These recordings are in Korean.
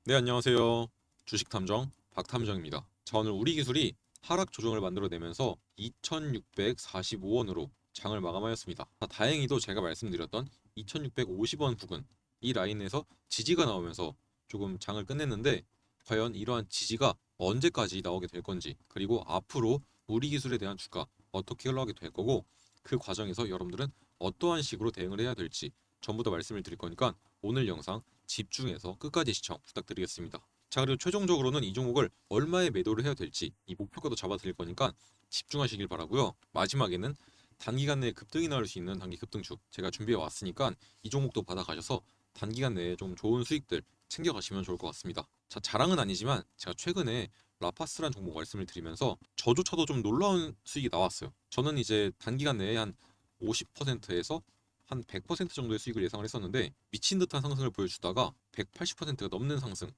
네, 안녕하세요. 주식탐정 박탐정입니다. 자, 오늘 우리 기술이 하락 조정을 만들어내면서 2645원으로 장을 마감하였습니다. 자, 다행히도 제가 말씀드렸던 2650원 부근 이 라인에서 지지가 나오면서 조금 장을 끝냈는데, 과연 이러한 지지가 언제까지 나오게 될 건지, 그리고 앞으로 우리 기술에 대한 주가 어떻게 흘러가게 될 거고, 그 과정에서 여러분들은 어떠한 식으로 대응을 해야 될지 전부 다 말씀을 드릴 거니까 오늘 영상 집중해서 끝까지 시청 부탁드리겠습니다. 자, 그리고 최종적으로는 이 종목을 얼마에 매도를 해야 될지 이 목표가도 잡아 드릴 거니까 집중하시길 바라고요. 마지막에는 단기간 내에 급등이 나올 수 있는 단기 급등주 제가 준비해 왔으니까 이 종목도 받아가셔서 단기간 내에 좀 좋은 수익들 챙겨가시면 좋을 것 같습니다. 자, 자랑은 아니지만 제가 최근에 라파스란 종목 말씀을 드리면서 저조차도 좀 놀라운 수익이 나왔어요. 저는 이제 단기간 내에 한 50%에서 한 100% 정도의 수익을 예상을 했었는데, 미친 듯한 상승을 보여주다가 180%가 넘는 상승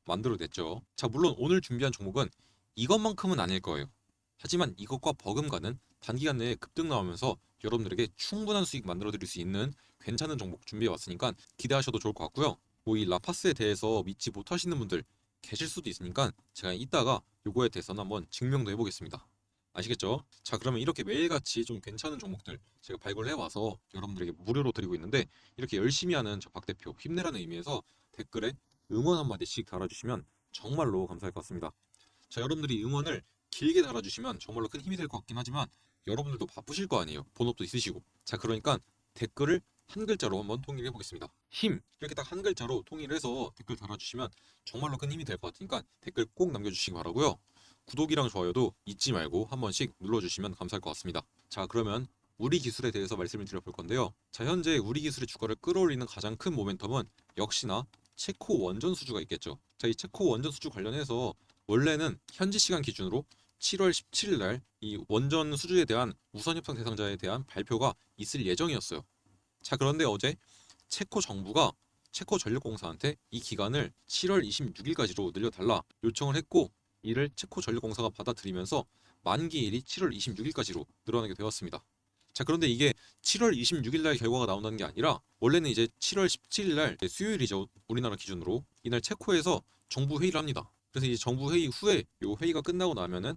만들어냈죠. 자, 물론 오늘 준비한 종목은 이것만큼은 아닐 거예요. 하지만 이것과 버금가는 단기간 내에 급등 나오면서 여러분들에게 충분한 수익 만들어 드릴 수 있는 괜찮은 종목 준비해 왔으니까 기대하셔도 좋을 것 같고요. 뭐 이 라파스에 대해서 믿지 못하시는 분들 계실 수도 있으니까 제가 이따가 요거에 대해서는 한번 증명도 해보겠습니다. 아시겠죠? 자, 그러면 이렇게 매일같이 좀 괜찮은 종목들 제가 발굴해 와서 여러분들에게 무료로 드리고 있는데, 이렇게 열심히 하는 저 박 대표 힘내라는 의미에서 댓글에 응원 한마디씩 달아주시면 정말로 감사할 것 같습니다. 자, 여러분들이 응원을 길게 달아주시면 정말로 큰 힘이 될 것 같긴 하지만 여러분들도 바쁘실 거 아니에요. 본업도 있으시고. 자, 그러니까 댓글을 한 글자로 한번 통일해 보겠습니다. 힘 이렇게 딱 한 글자로 통일해서 댓글 달아주시면 정말로 큰 힘이 될 것 같으니까 댓글 꼭 남겨주시기 바라고요. 구독이랑 좋아요도 잊지 말고 한 번씩 눌러주시면 감사할 것 같습니다. 자, 그러면 우리 기술에 대해서 말씀을 드려볼 건데요. 자, 현재 우리 기술의 주가를 끌어올리는 가장 큰 모멘텀은 역시나 체코 원전 수주가 있겠죠. 자, 이 체코 원전 수주 관련해서 원래는 현지 시간 기준으로 7월 17일 날 이 원전 수주에 대한 우선 협상 대상자에 대한 발표가 있을 예정이었어요. 자, 그런데 어제 체코 정부가 체코 전력공사한테 이 기간을 7월 26일까지로 늘려달라 요청을 했고, 이를 체코 전력공사가 받아들이면서 만기일이 7월 26일까지로 늘어나게 되었습니다. 자, 그런데 이게 7월 26일 날 결과가 나온다는 게 아니라 원래는 이제 7월 17일 날 수요일이죠. 우리나라 기준으로 이날 체코에서 정부 회의를 합니다. 그래서 이 정부 회의 후에 요 회의가 끝나고 나면은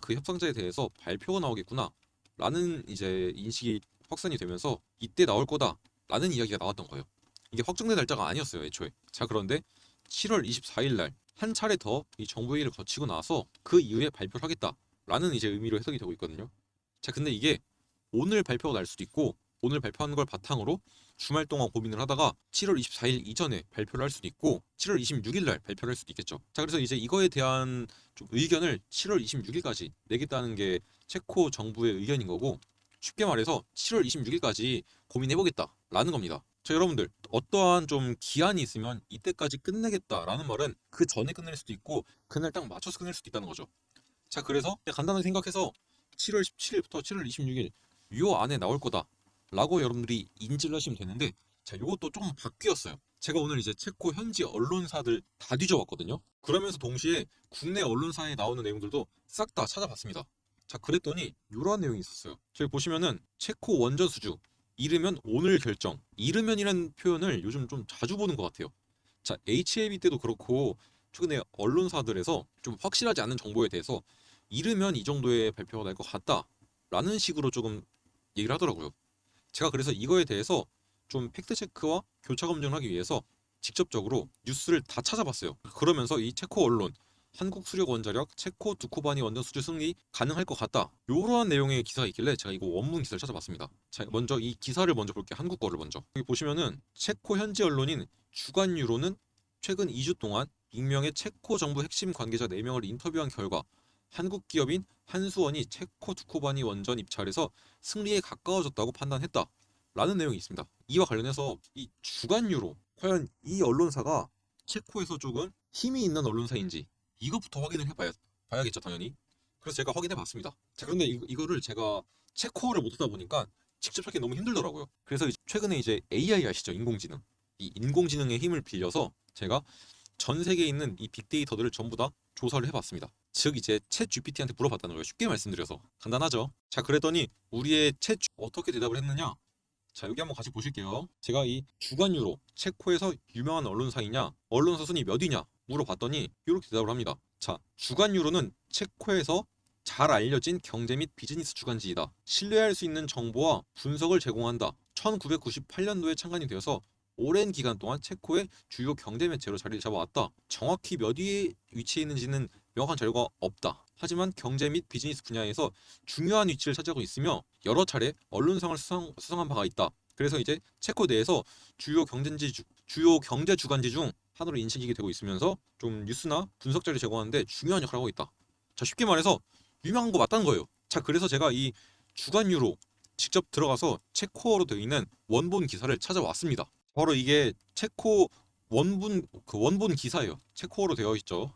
그 협상자에 대해서 발표가 나오겠구나 라는 이제 인식이 확산이 되면서 이때 나올 거다라는 이야기가 나왔던 거예요. 이게 확정된 날짜가 아니었어요, 애초에. 자, 그런데 7월 24일 날 한 차례 더 이 정부 회의를 거치고 나서 그 이후에 발표를 하겠다라는 이제 의미로 해석이 되고 있거든요. 자, 근데 이게 오늘 발표가 날 수도 있고, 오늘 발표하는 걸 바탕으로 주말 동안 고민을 하다가 7월 24일 이전에 발표를 할 수도 있고 7월 26일 날 발표를 할 수도 있겠죠. 자, 그래서 이제 이거에 대한 좀 의견을 7월 26일까지 내겠다는 게 체코 정부의 의견인 거고, 쉽게 말해서 7월 26일까지 고민해보겠다라는 겁니다. 자, 여러분들 어떠한 좀 기한이 있으면 이때까지 끝내겠다라는 말은 그 전에 끝낼 수도 있고 그날 딱 맞춰서 끝낼 수도 있다는 거죠. 자, 그래서 그냥 간단하게 생각해서 7월 17일부터 7월 26일 요 안에 나올 거다라고 여러분들이 인지를 하시면 되는데, 자, 요것도 조금 바뀌었어요. 제가 오늘 이제 체코 현지 언론사들 다 뒤져봤거든요. 그러면서 동시에 국내 언론사에 나오는 내용들도 싹 다 찾아봤습니다. 자, 그랬더니 이러한 내용이 있었어요. 저기 보시면은 체코 원전 수주 이르면 오늘 결정, 이르면이라는 표현을 요즘 좀 자주 보는 것 같아요. 자, HLB 때도 그렇고 최근에 언론사들에서 좀 확실하지 않은 정보에 대해서 이르면 이 정도의 발표가 날 것 같다라는 식으로 조금 얘기를 하더라고요. 제가 그래서 이거에 대해서 좀 팩트 체크와 교차 검증을 하기 위해서 직접적으로 뉴스를 다 찾아봤어요. 그러면서 이 체코 언론 한국 수력 원자력 체코 두코바니 원전 수주 승리 가능할 것 같다, 요러한 내용의 기사가 있길래 제가 이거 원문 기사를 찾아봤습니다. 자, 먼저 이 기사를 먼저 볼게요. 한국 거를 먼저. 여기 보시면은 체코 현지 언론인 주간 유로는 최근 2주 동안 익명의 체코 정부 핵심 관계자 4명을 인터뷰한 결과 한국 기업인 한수원이 체코 두코바니 원전 입찰에서 승리에 가까워졌다고 판단했다 라는 내용이 있습니다. 이와 관련해서 이 주간 유로, 과연 이 언론사가 체코에서 조금 힘이 있는 언론사인지 이것부터 확인을 봐야겠죠, 당연히. 그래서 제가 확인해 봤습니다. 자, 그런데 이거를 제가 체코어를 못하다 보니까 직접 찾기 너무 힘들더라고요. 그래서 최근에 이제 AI 아시죠? 인공지능. 이 인공지능의 힘을 빌려서 제가 전 세계에 있는 이 빅데이터들을 전부 다 조사를 해봤습니다. 즉 이제 챗 GPT한테 물어봤다는 거예요. 쉽게 말씀드려서 간단하죠. 자, 그랬더니 우리의 어떻게 대답을 했느냐? 자, 여기 한번 같이 보실게요. 제가 이 주간 유로 체코에서 유명한 언론사이냐, 언론사 순위 몇 위냐 물어봤더니 이렇게 대답을 합니다. 자, 주간 유로는 체코에서 잘 알려진 경제 및 비즈니스 주간지이다. 신뢰할 수 있는 정보와 분석을 제공한다. 1998년도에 창간이 되어서 오랜 기간 동안 체코의 주요 경제 매체로 자리를 잡아왔다. 정확히 몇 위에 위치해 있는지는 명확한 자료가 없다. 하지만 경제 및 비즈니스 분야에서 중요한 위치를 차지하고 있으며 여러 차례 언론상을 수상한 바가 있다. 그래서 이제 체코 내에서 주요 경제 주간지 중 하나로 인식이 되고 있으면서 좀 뉴스나 분석 자료 제공하는데 중요한 역할을 하고 있다. 자, 쉽게 말해서 유명한 거 맞다는 거예요. 자, 그래서 제가 이 주간 유로 직접 들어가서 체코어로 되어 있는 원본 기사를 찾아왔습니다. 바로 이게 체코 원본 기사예요. 체코어로 되어 있죠.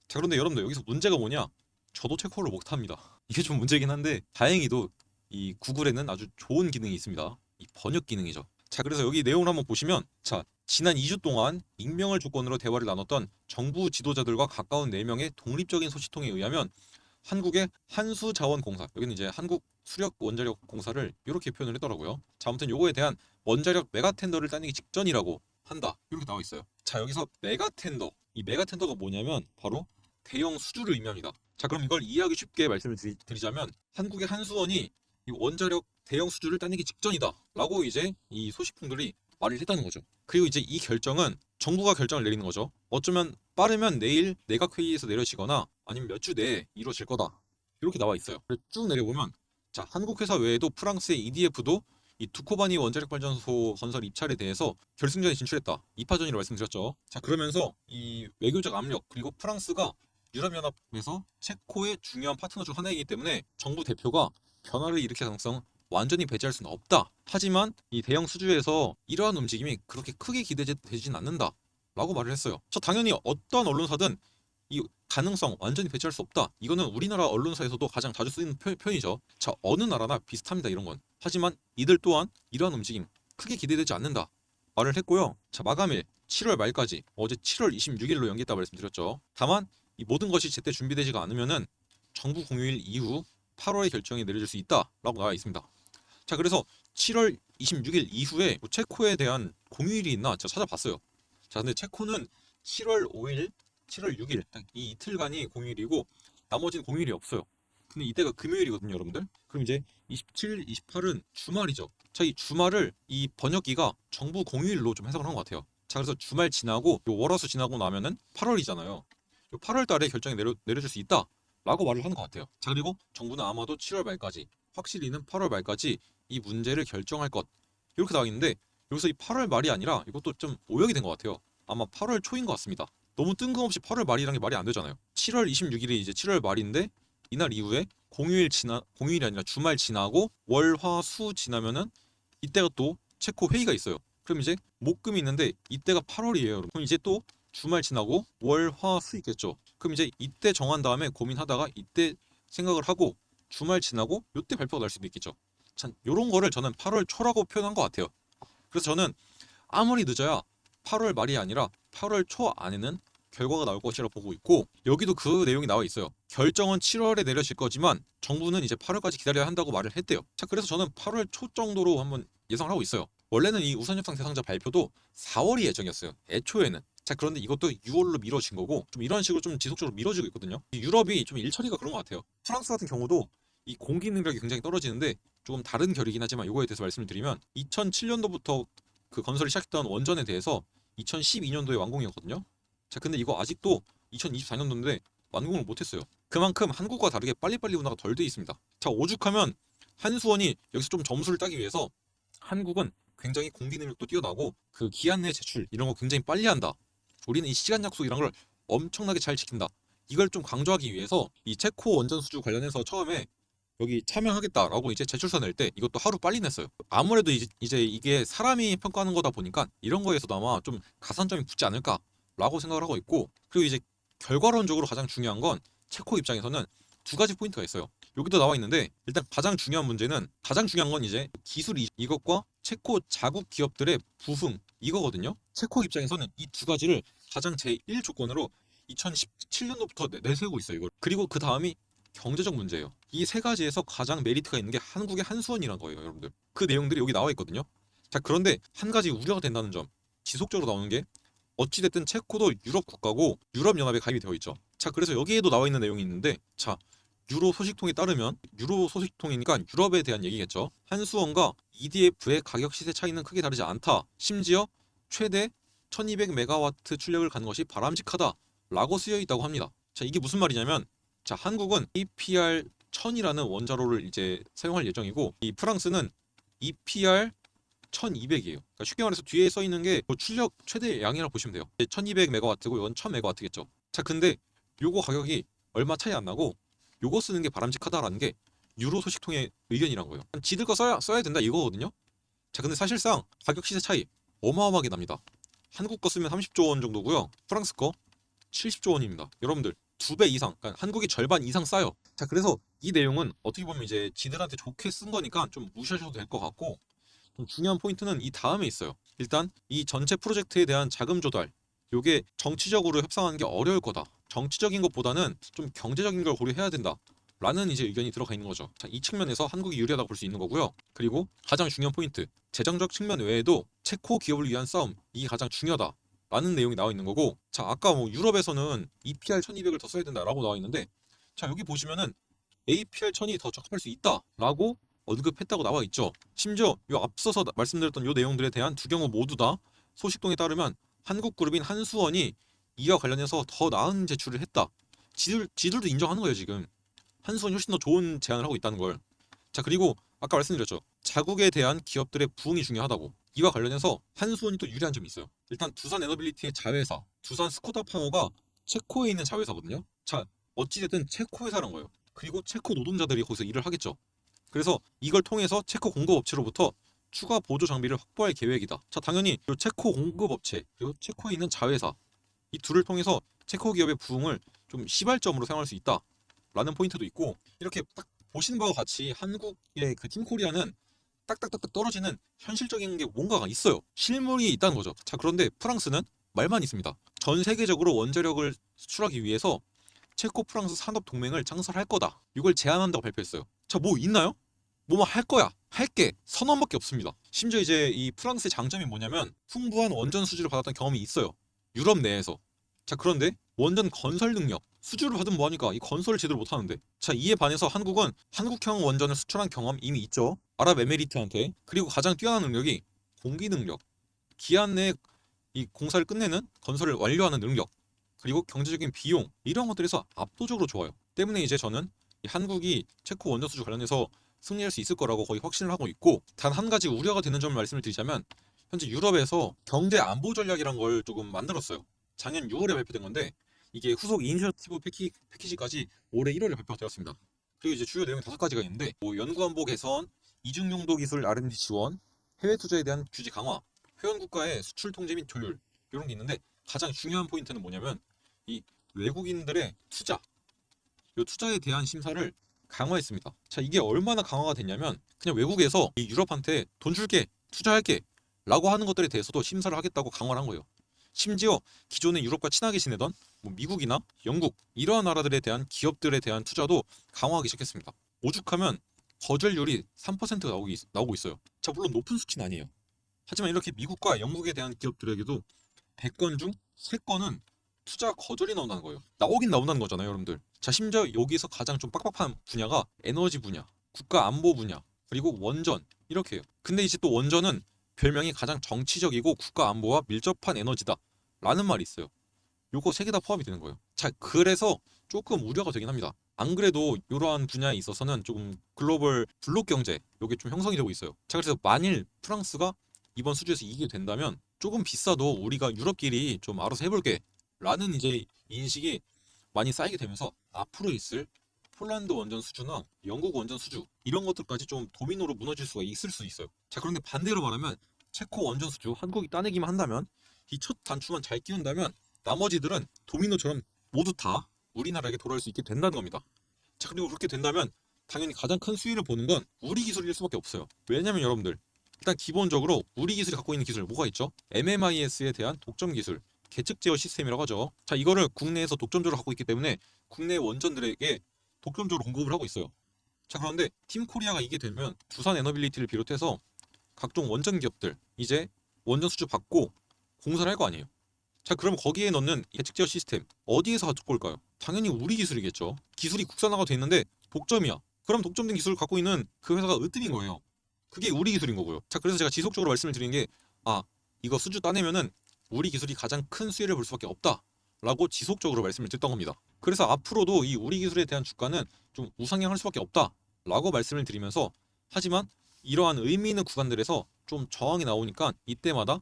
자, 그런데 여러분들 여기서 문제가 뭐냐? 저도 체코어를 못합니다. 이게 좀 문제긴 한데 다행히도 이 구글에는 아주 좋은 기능이 있습니다. 이 번역 기능이죠. 자, 그래서 여기 내용을 한번 보시면, 자, 지난 2주 동안 익명을 조건으로 대화를 나눴던 정부 지도자들과 가까운 4명의 독립적인 소식통에 의하면 한국의 한수자원공사, 여기는 이제 한국 수력 원자력 공사를 이렇게 표현을 했더라고요. 자, 아무튼 요거에 대한 원자력 메가텐더를 따내기 직전이라고 한다. 이렇게 나와 있어요. 자, 여기서 메가텐더, 이 메가텐더가 뭐냐면 바로 대형 수주를 의미합니다. 자, 그럼 이걸 이해하기 쉽게 말씀을 드리자면 한국의 한수원이 이 원자력 대형 수주를 따내기 직전이다 라고 이제 이 소식통들이 말을 했다는 거죠. 그리고 이제 이 결정은 정부가 결정을 내리는 거죠. 어쩌면 빠르면 내일 내각회의에서 내려지거나 아니면 몇 주 내에 이루어질 거다, 이렇게 나와 있어요. 쭉 내려보면, 자, 한국 회사 외에도 프랑스의 EDF도 이 두코바니 원자력 발전소 건설 입찰에 대해서 결승전에 진출했다. 2파전이라고 말씀드렸죠. 자, 그러면서 이 외교적 압력, 그리고 프랑스가 유럽연합에서 체코의 중요한 파트너 중 하나이기 때문에 정부 대표가 변화를 일으킬 가능성 완전히 배제할 수는 없다. 하지만 이 대형 수주에서 이러한 움직임이 그렇게 크게 기대되진 않는다 라고 말을 했어요. 저 당연히 어떤 언론사든 이 가능성 완전히 배제할 수 없다. 이거는 우리나라 언론사에서도 가장 자주 쓰이는 표현이죠. 자, 어느 나라나 비슷합니다, 이런 건. 하지만 이들 또한 이러한 움직임 크게 기대되지 않는다 말을 했고요. 자, 마감일 7월 말까지, 어제 7월 26일로 연기했다고 말씀드렸죠. 다만 이 모든 것이 제때 준비되지가 않으면은 정부 공휴일 이후 8월에 결정이 내려질 수 있다라고 나와 있습니다. 자, 그래서 7월 26일 이후에 뭐 체코에 대한 공휴일이 있나 제가 찾아봤어요. 자, 근데 체코는 7월 5일, 7월 6일 이 이틀간이 공휴일이고 나머지는 공휴일이 없어요. 근데 이때가 금요일이거든요, 여러분들. 그럼 이제 27일, 28은 주말이죠. 자, 이 주말을 이 번역기가 정부 공휴일로 좀 해석을 한 것 같아요. 자, 그래서 주말 지나고 요 월화수 지나고 나면은 8월이잖아요. 요 8월 달에 결정이 내려질 수 있다 라고 말을 하는 것 같아요. 자, 그리고 정부는 아마도 7월 말까지, 확실히는 8월 말까지 이 문제를 결정할 것, 이렇게 나와 있는데 여기서 이 8월 말이 아니라 이것도 좀 오역이 된 것 같아요. 아마 8월 초인 것 같습니다. 너무 뜬금없이 8월 말이라는 게 말이 안 되잖아요. 7월 26일이 이제 7월 말인데 이날 이후에 공휴일이 아니라 주말 지나고 월, 화, 수 지나면은 이때가 또 체코 회의가 있어요. 그럼 이제 목금이 있는데 이때가 8월이에요. 그럼 이제 또 주말 지나고 월, 화, 수 있겠죠. 그럼 이제 이때 정한 다음에 고민하다가 이때 생각을 하고 주말 지나고 이때 발표가 날 수도 있겠죠. 참 요런 거를 저는 8월 초라고 표현한 것 같아요. 그래서 저는 아무리 늦어야 8월 말이 아니라 8월 초 안에는 결과가 나올 것이라고 보고 있고, 여기도 그 내용이 나와 있어요. 결정은 7월에 내려질 거지만 정부는 이제 8월까지 기다려야 한다고 말을 했대요. 자, 그래서 저는 8월 초 정도로 한번 예상을 하고 있어요. 원래는 이 우선협상 대상자 발표도 4월이 예정이었어요, 애초에는. 자, 그런데 이것도 6월로 미뤄진 거고 좀 이런 식으로 좀 지속적으로 미뤄지고 있거든요. 유럽이 좀 일처리가 그런 것 같아요. 프랑스 같은 경우도 이 공기 능력이 굉장히 떨어지는데 조금 다른 결이긴 하지만 이거에 대해서 말씀을 드리면 2007년도부터 그 건설이 시작했던 원전에 대해서 2012년도에 완공이었거든요. 자, 근데 이거 아직도 2024년도인데 완공을 못했어요. 그만큼 한국과 다르게 빨리빨리 운하가 덜 돼 있습니다. 자, 오죽하면 한수원이 여기서 좀 점수를 따기 위해서 한국은 굉장히 공기 능력도 뛰어나고 그 기한 내 제출 이런 거 굉장히 빨리 한다. 우리는 이 시간 약속 이런 걸 엄청나게 잘 지킨다. 이걸 좀 강조하기 위해서 이 체코 원전 수주 관련해서 처음에 여기 참여하겠다라고 이제 제출서 낼 때 이것도 하루 빨리 냈어요. 아무래도 이제 이게 사람이 평가하는 거다 보니까 이런 거에서도 아마 좀 가산점이 붙지 않을까라고 생각을 하고 있고, 그리고 이제 결과론적으로 가장 중요한 건 체코 입장에서는 두 가지 포인트가 있어요. 여기도 나와 있는데 일단 가장 중요한 건 이제 기술 이것과 체코 자국 기업들의 부흥 이거거든요. 체코 입장에서는 이 두 가지를 가장 제1 조건으로 2017년도부터 내세우고 있어요, 이걸. 그리고 그 다음이 경제적 문제예요. 이 세 가지에서 가장 메리트가 있는 게 한국의 한수원이라는 거예요, 여러분들. 그 내용들이 여기 나와 있거든요. 자, 그런데 한 가지 우려가 된다는 점, 지속적으로 나오는 게 어찌됐든 체코도 유럽 국가고 유럽연합에 가입이 되어 있죠. 자, 그래서 여기에도 나와 있는 내용이 있는데, 자, 유로 소식통에 따르면, 유로 소식통이니까 유럽에 대한 얘기겠죠. 한수원과 EDF의 가격 시세 차이는 크게 다르지 않다. 심지어 최대 1200메가와트 출력을 가는 것이 바람직하다 라고 쓰여 있다고 합니다. 자, 이게 무슨 말이냐면, 자, 한국은 EPR 1000이라는 원자로를 이제 사용할 예정이고, 이 프랑스는 EPR 1200이에요. 그러니까 쉽게 말해서 뒤에 써 있는 게 출력 최대 양이라고 보시면 돼요. 1200메가와트고 이건 1000메가와트겠죠. 자, 근데 요거 가격이 얼마 차이 안 나고 요거 쓰는 게 바람직하다라는 게 유로 소식통의 의견이란 거예요. 지들 거 써야 된다 이거거든요. 자, 근데 사실상 가격 시세 차이 어마어마하게 납니다. 한국 거 쓰면 30조 원 정도고요. 프랑스 거 70조 원입니다. 여러분들 2배 이상, 그러니까 한국이 절반 이상 싸요. 자, 그래서 이 내용은 어떻게 보면 이제 지들한테 좋게 쓴 거니까 좀 무시하셔도 될 것 같고, 좀 중요한 포인트는 이 다음에 있어요. 일단 이 전체 프로젝트에 대한 자금 조달, 요게 정치적으로 협상하는 게 어려울 거다. 정치적인 것보다는 좀 경제적인 걸 고려해야 된다. 라는 이제 의견이 들어가 있는 거죠. 자, 이 측면에서 한국이 유리하다고 볼 수 있는 거고요. 그리고 가장 중요한 포인트, 재정적 측면 외에도 체코 기업을 위한 싸움, 이게 가장 중요하다. 라는 내용이 나와 있는 거고, 자, 아까 뭐 유럽에서는 EPR 1200을 더 써야 된다라고 나와 있는데, 자, 여기 보시면은 APR 1000이 더 적합할 수 있다라고 언급했다고 나와 있죠. 심지어 요 앞서서 말씀드렸던 요 내용들에 대한 두 경우 모두 다 소식통에 따르면 한국 그룹인 한수원이 이와 관련해서 더 나은 제출을 했다. 지들도 인정하는 거예요, 지금. 한수원이 훨씬 더 좋은 제안을 하고 있다는 걸. 자, 그리고 아까 말씀드렸죠. 자국에 대한 기업들의 부응이 중요하다고. 이와 관련해서 한수원이 또 유리한 점이 있어요. 일단 두산 에너빌리티의 자회사, 두산 스코다 파워가 체코에 있는 자회사거든요. 자, 어찌됐든 체코 회사란 거예요. 그리고 체코 노동자들이 거기서 일을 하겠죠. 그래서 이걸 통해서 체코 공급업체로부터 추가 보조 장비를 확보할 계획이다. 자, 당연히 이 체코 공급업체 그리고 체코에 있는 자회사, 이 둘을 통해서 체코 기업의 부흥을 좀 시발점으로 사용할 수 있다라는 포인트도 있고, 이렇게 딱 보시는 바와 같이 한국의 그 팀코리아는 딱딱딱딱 떨어지는 현실적인 게 뭔가가 있어요. 실물이 있다는 거죠. 자, 그런데 프랑스는 말만 있습니다. 전 세계적으로 원자력을 수출하기 위해서 체코 프랑스 산업 동맹을 창설할 거다. 이걸 제안한다고 발표했어요. 자, 뭐 있나요? 뭐뭐 할 거야. 할 게 선언밖에 없습니다. 심지어 이제 이 프랑스의 장점이 뭐냐면 풍부한 원전 수주를 받았던 경험이 있어요. 유럽 내에서. 자, 그런데 원전 건설 능력, 수주를 받으면 뭐하니까 이 건설을 제대로 못하는데. 자, 이에 반해서 한국은 한국형 원전을 수출한 경험 이미 있죠. 아랍에미리트한테. 그리고 가장 뛰어난 능력이 공기 능력. 기한 내에 이 공사를 끝내는, 건설을 완료하는 능력. 그리고 경제적인 비용, 이런 것들에서 압도적으로 좋아요. 때문에 이제 저는 이 한국이 체코 원전 수주 관련해서 승리할 수 있을 거라고 거의 확신을 하고 있고, 단 한 가지 우려가 되는 점을 말씀을 드리자면 현재 유럽에서 경제 안보 전략이란 걸 조금 만들었어요. 작년 6월에 발표된 건데 이게 후속 이니셔티브 패키지까지 올해 1월에 발표가 되었습니다. 그리고 이제 주요 내용이 5가지가 있는데, 뭐 연구안보 개선, 이중용도 기술 R&D 지원, 해외 투자에 대한 규제 강화, 회원 국가의 수출 통제 및 조율, 이런 게 있는데, 가장 중요한 포인트는 뭐냐면 이 외국인들의 투자, 이 투자에 대한 심사를 강화했습니다. 자, 이게 얼마나 강화가 됐냐면 그냥 외국에서 이 유럽한테 돈 줄게, 투자할게 라고 하는 것들에 대해서도 심사를 하겠다고 강화를 한 거예요. 심지어 기존에 유럽과 친하게 지내던 뭐 미국이나 영국 이러한 나라들에 대한 기업들에 대한 투자도 강화하기 시작했습니다. 오죽하면 거절률이 3%가 나오고 있어요. 자, 물론 높은 수치는 아니에요. 하지만 이렇게 미국과 영국에 대한 기업들에게도 100건 중 3건은 투자 거절이 나온다는 거예요. 나오긴 나온다는 거잖아요, 여러분들. 자, 심지어 여기서 가장 좀 빡빡한 분야가 에너지 분야, 국가 안보 분야, 그리고 원전, 이렇게요. 근데 이제 또 원전은 별명이 가장 정치적이고 국가 안보와 밀접한 에너지다 라는 말이 있어요. 요거 3개 다 포함이 되는 거예요. 자, 그래서 조금 우려가 되긴 합니다. 안 그래도 이러한 분야에 있어서는 조금 글로벌 블록 경제, 요게 좀 형성이 되고 있어요. 자, 그래서 만일 프랑스가 이번 수주에서 이기게 된다면 조금 비싸도 우리가 유럽끼리 좀 알아서 해볼게 라는 이제 인식이 많이 쌓이게 되면서 앞으로 있을 폴란드 원전 수주나 영국 원전 수주, 이런 것들까지 좀 도미노로 무너질 수가 있을 수 있어요. 자, 그런데 반대로 말하면 체코 원전 수주 한국이 따내기만 한다면, 이 첫 단추만 잘 끼운다면 나머지들은 도미노처럼 모두 다 우리나라에게 돌아올 수 있게 된다는 겁니다. 자, 그리고 그렇게 된다면 당연히 가장 큰 수혜를 보는 건 우리 기술일 수밖에 없어요. 왜냐면 여러분들, 일단 기본적으로 우리 기술이 갖고 있는 기술 뭐가 있죠? MMIS에 대한 독점 기술, 계측 제어 시스템이라고 하죠. 자, 이거를 국내에서 독점적으로 갖고 있기 때문에 국내 원전들에게 독점적으로 공급을 하고 있어요. 자, 그런데 팀 코리아가 이게 되면 두산 에너빌리티를 비롯해서 각종 원전 기업들 이제 원전 수주 받고 공사를 할 거 아니에요. 자, 그럼 거기에 넣는 예측 제어 시스템 어디에서 갖고 올까요? 당연히 우리 기술이겠죠. 기술이 국산화가 돼 있는데 독점이야. 그럼 독점된 기술을 갖고 있는 그 회사가 으뜸인 거예요. 그게 우리 기술인 거고요. 자, 그래서 제가 지속적으로 말씀을 드리는 게 이거 수주 따내면은 우리 기술이 가장 큰 수혜를 볼 수밖에 없다라고 지속적으로 말씀을 드렸던 겁니다. 그래서 앞으로도 이 우리 기술에 대한 주가는 좀 우상향할 수밖에 없다라고 말씀을 드리면서, 하지만 이러한 의미 있는 구간들에서 좀 저항이 나오니까 이때마다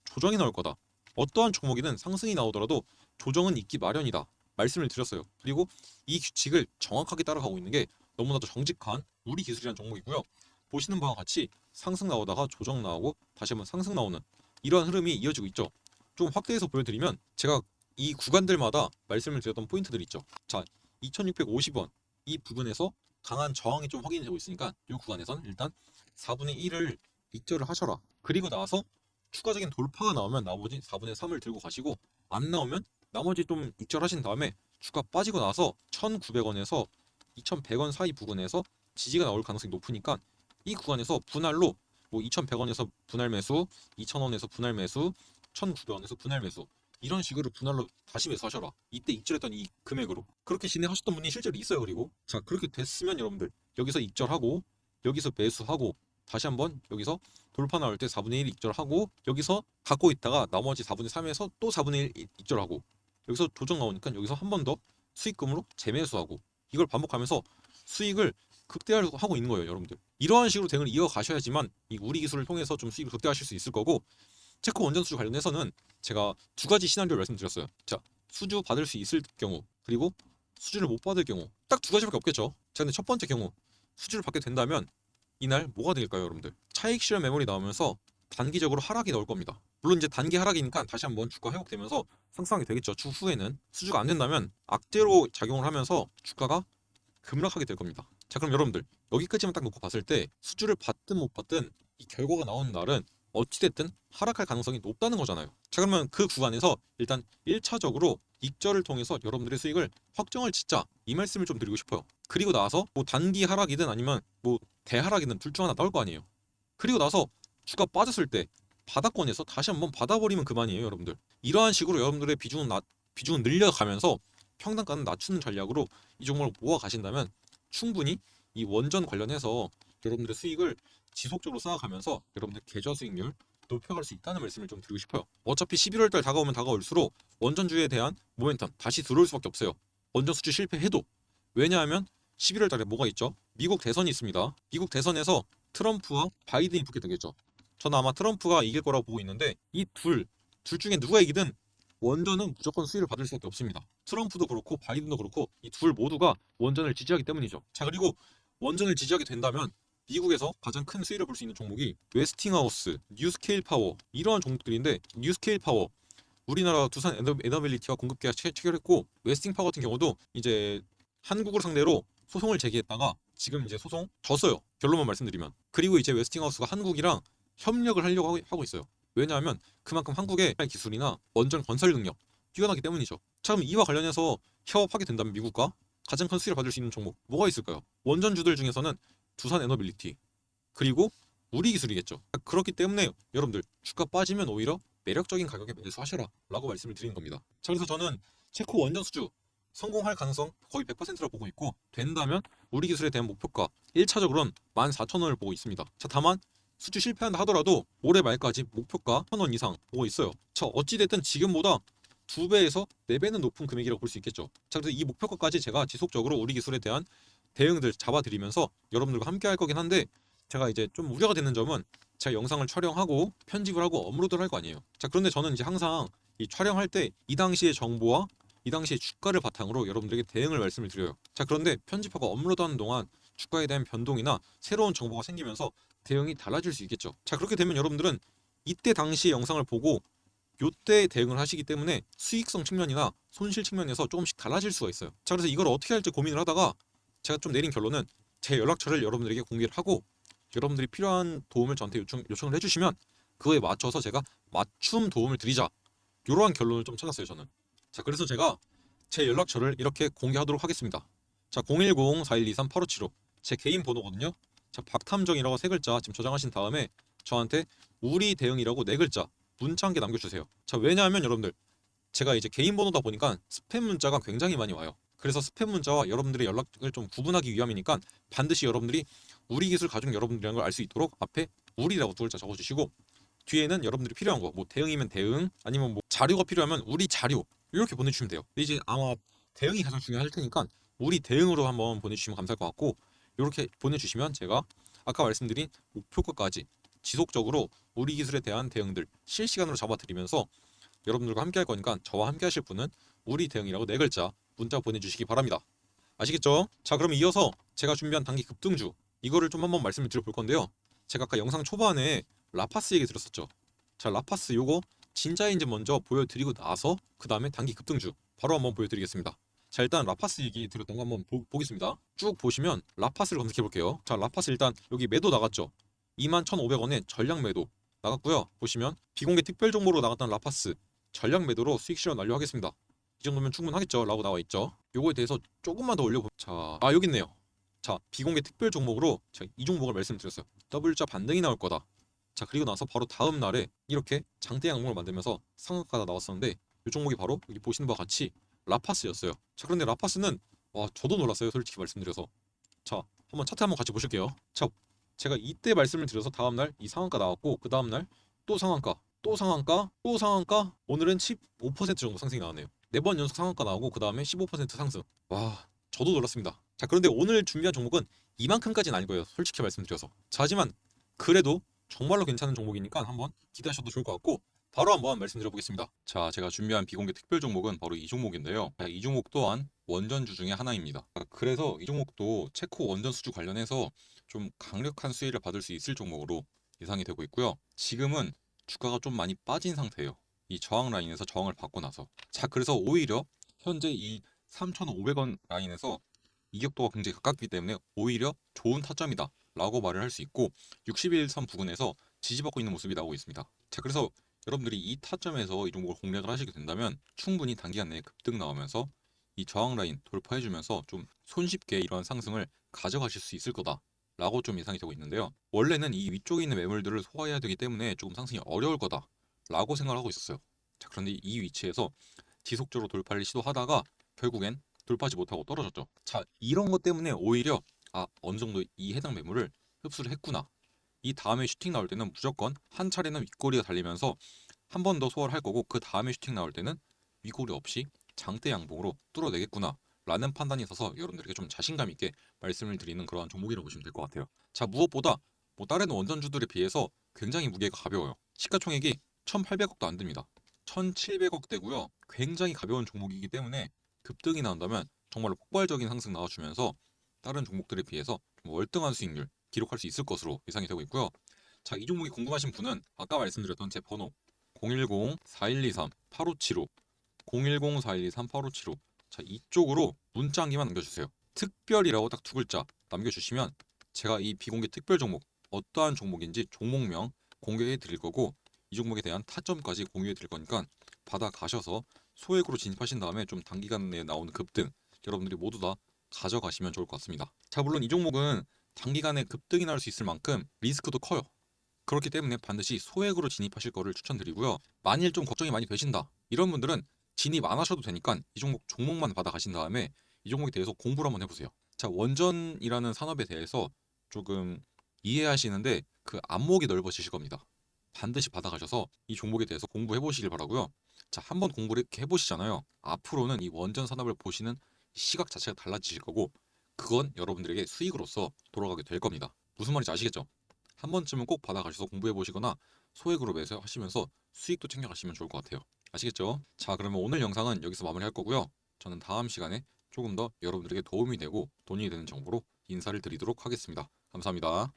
조정이 나올 거다. 어떠한 종목이든 상승이 나오더라도 조정은 있기 마련이다 말씀을 드렸어요. 그리고 이 규칙을 정확하게 따라가고 있는 게 너무나도 정직한 우리 기술이라는 종목이고요. 보시는 바와 같이 상승 나오다가 조정 나오고 다시 한번 상승 나오는 이러한 흐름이 이어지고 있죠. 좀 확대해서 보여드리면 제가 이 구간들마다 말씀을 드렸던 포인트들이 있죠. 자, 2650원 이 부분에서 강한 저항이 좀 확인이 되고 있으니까 이 구간에선 일단 4분의 1을 익절을 하셔라. 그리고 나서 추가적인 돌파가 나오면 나머지 4분의 3을 들고 가시고, 안 나오면 나머지 좀 익절하신 다음에 주가 빠지고 나서 1,900원에서 2,100원 사이 부근에서 지지가 나올 가능성이 높으니까 이 구간에서 분할로 2,100원에서 분할 매수, 2,000원에서 분할 매수, 1,900원에서 분할 매수 이런 식으로 분할로 다시 매수하셔라. 이때 익절했던 이 금액으로 그렇게 진행하셨던 분이 실제로 있어요. 그리고 자, 그렇게 됐으면 여러분들 여기서 익절하고 여기서 매수하고 다시 한번 여기서 돌파 나올 때 4분의 1 익절하고 여기서 갖고 있다가 나머지 4분의 3에서 또 4분의 1 익절하고 여기서 조정 나오니까 여기서 한 번 더 수익금으로 재매수하고 이걸 반복하면서 수익을 극대화하고 있는 거예요. 여러분들 이러한 식으로 대응을 이어가셔야지만 이 우리 기술을 통해서 좀 수익을 극대화하실 수 있을 거고, 체코 원전 수주 관련해서는 제가 두 가지 시나리오를 말씀드렸어요. 자, 수주 받을 수 있을 경우 그리고 수주를 못 받을 경우 딱 두 가지밖에 없겠죠. 자, 근데 첫 번째 경우 수주를 받게 된다면 이날 뭐가 될까요? 여러분들 차익 실현 메모리 나오면서 단기적으로 하락이 나올 겁니다. 물론 이제 단기 하락이니까 다시 한번 주가 회복되면서 상승하게 되겠죠. 추후에는 수주가 안 된다면 악재로 작용을 하면서 주가가 급락하게 될 겁니다. 자, 그럼 여러분들 여기까지만 딱 놓고 봤을 때 수주를 받든 못 받든 이 결과가 나오는 날은 어찌됐든 하락할 가능성이 높다는 거잖아요. 자, 그러면 그 구간에서 일단 1차적으로 익절을 통해서 여러분들의 수익을 확정을 짓자 이 말씀을 좀 드리고 싶어요. 그리고 나서 단기 하락이든 아니면 대하락이든 둘 중 하나 나올 거 아니에요. 그리고 나서 주가 빠졌을 때 바닥권에서 다시 한번 받아버리면 그만이에요. 여러분들 이러한 식으로 여러분들의 비중은 늘려가면서 평단가는 낮추는 전략으로 이 종목을 모아 가신다면 충분히 이 원전 관련해서 여러분들의 수익을 지속적으로 쌓아가면서 여러분들 계좌 수익률 높여갈 수 있다는 말씀을 좀 드리고 싶어요. 어차피 11월 달 다가오면 다가올수록 원전주에 대한 모멘텀 다시 들어올 수밖에 없어요. 원전 수주 실패해도. 왜냐하면 11월 달에 뭐가 있죠? 미국 대선이 있습니다. 미국 대선에서 트럼프와 바이든이 붙게 되겠죠. 저는 아마 트럼프가 이길 거라고 보고 있는데 이 둘 중에 누가 이기든 원전은 무조건 수혜를 받을 수밖에 없습니다. 트럼프도 그렇고 바이든도 그렇고 이 둘 모두가 원전을 지지하기 때문이죠. 자, 그리고 원전을 지지하게 된다면 미국에서 가장 큰 수혜를 볼 수 있는 종목이 웨스팅하우스, 뉴스케일 파워 이러한 종목들인데, 뉴스케일 파워 우리나라 두산 에너빌리티와 공급 계약 체결했고, 웨스팅 파워 같은 경우도 이제 한국을 상대로 소송을 제기했다가 지금 이제 소송 졌어요. 결론만 말씀드리면. 그리고 이제 웨스팅하우스가 한국이랑 협력을 하려고 하고 있어요. 왜냐하면 그만큼 한국의 기술이나 원전 건설 능력 뛰어나기 때문이죠. 자, 그럼 이와 관련해서 협업하게 된다면 미국과 가장 큰 수혜를 받을 수 있는 종목 뭐가 있을까요? 원전주들 중에서는 두산 에너빌리티 그리고 우리 기술이겠죠. 그렇기 때문에 여러분들 주가 빠지면 오히려 매력적인 가격에 매수하셔라 라고 말씀을 드리는 겁니다. 자, 그래서 저는 체코 원전 수주 성공할 가능성 거의 100%라고 보고 있고, 된다면 우리 기술에 대한 목표가 1차적으로는 14,000원을 보고 있습니다. 자, 다만 수주 실패한다 하더라도 올해 말까지 목표가 1,000원 이상 보고 있어요. 자, 어찌됐든 지금보다 2배에서 4배는 높은 금액이라고 볼 수 있겠죠. 자, 그래서 이 목표가까지 제가 지속적으로 우리 기술에 대한 대응들 잡아드리면서 여러분들과 함께 할 거긴 한데, 제가 이제 좀 우려가 되는 점은 제가 영상을 촬영하고 편집을 하고 업로드를 할 거 아니에요. 자, 그런데 저는 이제 항상 이 촬영할 때 이 당시의 정보와 이 당시의 주가를 바탕으로 여러분들에게 대응을 말씀을 드려요. 자, 그런데 편집하고 업로드하는 동안 주가에 대한 변동이나 새로운 정보가 생기면서 대응이 달라질 수 있겠죠. 자, 그렇게 되면 여러분들은 이때 당시의 영상을 보고 요때 대응을 하시기 때문에 수익성 측면이나 손실 측면에서 조금씩 달라질 수가 있어요. 자, 그래서 이걸 어떻게 할지 고민을 하다가 제가 좀 내린 결론은 제 연락처를 여러분들에게 공개를 하고 여러분들이 필요한 도움을 저한테 요청을 해주시면 그거에 맞춰서 제가 맞춤 도움을 드리자, 이러한 결론을 좀 찾았어요 저는. 자, 그래서 제가 제 연락처를 이렇게 공개하도록 하겠습니다. 자, 010-4123-8575 제 개인 번호거든요. 자, 박탐정이라고 세 글자 지금 저장하신 다음에 저한테 우리 대응이라고 네 글자 문자 한 개 남겨주세요. 자, 왜냐하면 여러분들 제가 이제 개인 번호다 보니까 스팸 문자가 굉장히 많이 와요. 그래서 스팸 문자와 여러분들의 연락을 좀 구분하기 위함이니까 반드시 여러분들이 우리 기술 가족 여러분들이라는 걸 알 수 있도록 앞에 우리라고 두 글자 적어주시고 뒤에는 여러분들이 필요한 거 뭐 대응이면 대응 아니면 뭐 자료가 필요하면 우리 자료 이렇게 보내주시면 돼요. 근데 이제 아마 대응이 가장 중요할 테니까 우리 대응으로 한번 보내주시면 감사할 것 같고 이렇게 보내주시면 제가 아까 말씀드린 목표가까지 지속적으로 우리 기술에 대한 대응들 실시간으로 잡아드리면서 여러분들과 함께 할 거니까 저와 함께 하실 분은 우리 대응이라고 네 글자 문자 보내주시기 바랍니다. 아시겠죠? 자, 그럼 이어서 제가 준비한 단기 급등주 이거를 좀 한번 말씀을 드려볼 건데요. 제가 아까 영상 초반에 라파스 얘기 들었었죠. 자, 라파스 요거 진짜인지 먼저 보여드리고 나서 그 다음에 단기 급등주 바로 한번 보여드리겠습니다. 자, 일단 라파스 얘기 드렸던 거 한번 보겠습니다. 쭉 보시면 라파스를 검색해 볼게요. 자, 라파스 일단 여기 매도 나갔죠. 21,500원에 전량 매도 나갔고요. 보시면 비공개 특별 종목으로 나갔던 라파스 전량 매도로 수익 실현 완료하겠습니다. 이 정도면 충분하겠죠? 라고 나와 있죠. 요거에 대해서 조금만 더 올려보. 자, 여기 있네요. 자, 비공개 특별 종목으로 제가 이 종목을 말씀드렸어요. 더블자 반등이 나올 거다. 자, 그리고 나서 바로 다음 날에 이렇게 장대 양봉을 만들면서 상한가가 나왔었는데 이 종목이 바로 여기 보시는 바와 같이 라파스였어요. 자, 그런데 라파스는 와, 저도 놀랐어요. 솔직히 말씀드려서. 자, 한번 차트 한번 같이 보실게요. 자, 제가 이때 말씀을 드려서 다음 날 이 상한가 나왔고 그 다음 날 또 상한가, 또 상한가, 또 상한가. 오늘은 15% 정도 상승이 나왔네요. 4번 연속 상한가 나오고 그 다음에 15% 상승. 와, 저도 놀랐습니다. 자, 그런데 오늘 준비한 종목은 이만큼까지는 아닐 거예요. 솔직히 말씀드려서. 자, 하지만 그래도 정말로 괜찮은 종목이니까 한번 기대하셔도 좋을 것 같고 바로 한번 말씀드려보겠습니다. 자, 제가 준비한 비공개 특별 종목은 바로 이 종목인데요. 이 종목 또한 원전주 중에 하나입니다. 그래서 이 종목도 체코 원전 수주 관련해서 좀 강력한 수혜를 받을 수 있을 종목으로 예상이 되고 있고요. 지금은 주가가 좀 많이 빠진 상태예요. 이 저항 라인에서 저항을 받고 나서. 자, 그래서 오히려 현재 이 3,500원 라인에서 이격도가 굉장히 가깝기 때문에 오히려 좋은 타점이다 라고 말을 할 수 있고 61선 부근에서 지지받고 있는 모습이 나오고 있습니다. 자, 그래서 여러분들이 이 타점에서 이 종목을 공략을 하시게 된다면 충분히 단기간 내에 급등 나오면서 이 저항 라인 돌파해주면서 좀 손쉽게 이러한 상승을 가져가실 수 있을 거다 라고 좀 예상이 되고 있는데요. 원래는 이 위쪽에 있는 매물들을 소화해야 되기 때문에 조금 상승이 어려울 거다 라고 생각을 하고 있었어요. 자, 그런데 이 위치에서 지속적으로 돌파를 시도하다가 결국엔 돌파하지 못하고 떨어졌죠. 자, 이런 것 때문에 오히려 어느 정도 이 해당 매물을 흡수를 했구나. 이 다음에 슈팅 나올 때는 무조건 한 차례는 윗꼬리가 달리면서 한 번 더 소화를 할 거고 그 다음에 슈팅 나올 때는 윗꼬리 없이 장대 양봉으로 뚫어내겠구나 라는 판단이 있어서 여러분들에게 좀 자신감 있게 말씀을 드리는 그러한 종목이라고 보시면 될 것 같아요. 자, 무엇보다 뭐 다른 원전주들에 비해서 굉장히 무게가 가벼워요. 시가총액이 1,800억도 안 됩니다. 1,700억대고요. 굉장히 가벼운 종목이기 때문에 급등이 나온다면 정말로 폭발적인 상승 나와주면서 다른 종목들에 비해서 좀 월등한 수익률 기록할 수 있을 것으로 예상이 되고 있고요. 자, 이 종목이 궁금하신 분은 아까 말씀드렸던 제 번호 010-4123-8575 010-4123-8575 자, 이쪽으로 문자 한 개만 남겨주세요. 특별이라고 딱 두 글자 남겨주시면 제가 이 비공개 특별 종목 어떠한 종목인지 종목명 공개해 드릴 거고 이 종목에 대한 타점까지 공유해 드릴 거니까 받아가셔서 소액으로 진입하신 다음에 좀 단기간 내에 나오는 급등 여러분들이 모두 다 가져가시면 좋을 것 같습니다. 자, 물론 이 종목은 단기간에 급등이 날 수 있을 만큼 리스크도 커요. 그렇기 때문에 반드시 소액으로 진입하실 거를 추천드리고요. 만일 좀 걱정이 많이 되신다 이런 분들은 진입 안 하셔도 되니까 이 종목만 받아가신 다음에 이 종목에 대해서 공부를 한번 해보세요. 자, 원전이라는 산업에 대해서 조금 이해하시는데 그 안목이 넓어지실 겁니다. 반드시 받아가셔서 이 종목에 대해서 공부해 보시길 바라고요. 자, 한번 공부를 이렇게 해보시잖아요. 앞으로는 이 원전 산업을 보시는 시각 자체가 달라지실 거고 그건 여러분들에게 수익으로서 돌아가게 될 겁니다. 무슨 말인지 아시겠죠? 한 번쯤은 꼭 받아가셔서 공부해 보시거나 소액으로 매수하시면서 수익도 챙겨가시면 좋을 것 같아요. 아시겠죠? 자, 그러면 오늘 영상은 여기서 마무리할 거고요. 저는 다음 시간에 조금 더 여러분들에게 도움이 되고 돈이 되는 정보로 인사를 드리도록 하겠습니다. 감사합니다.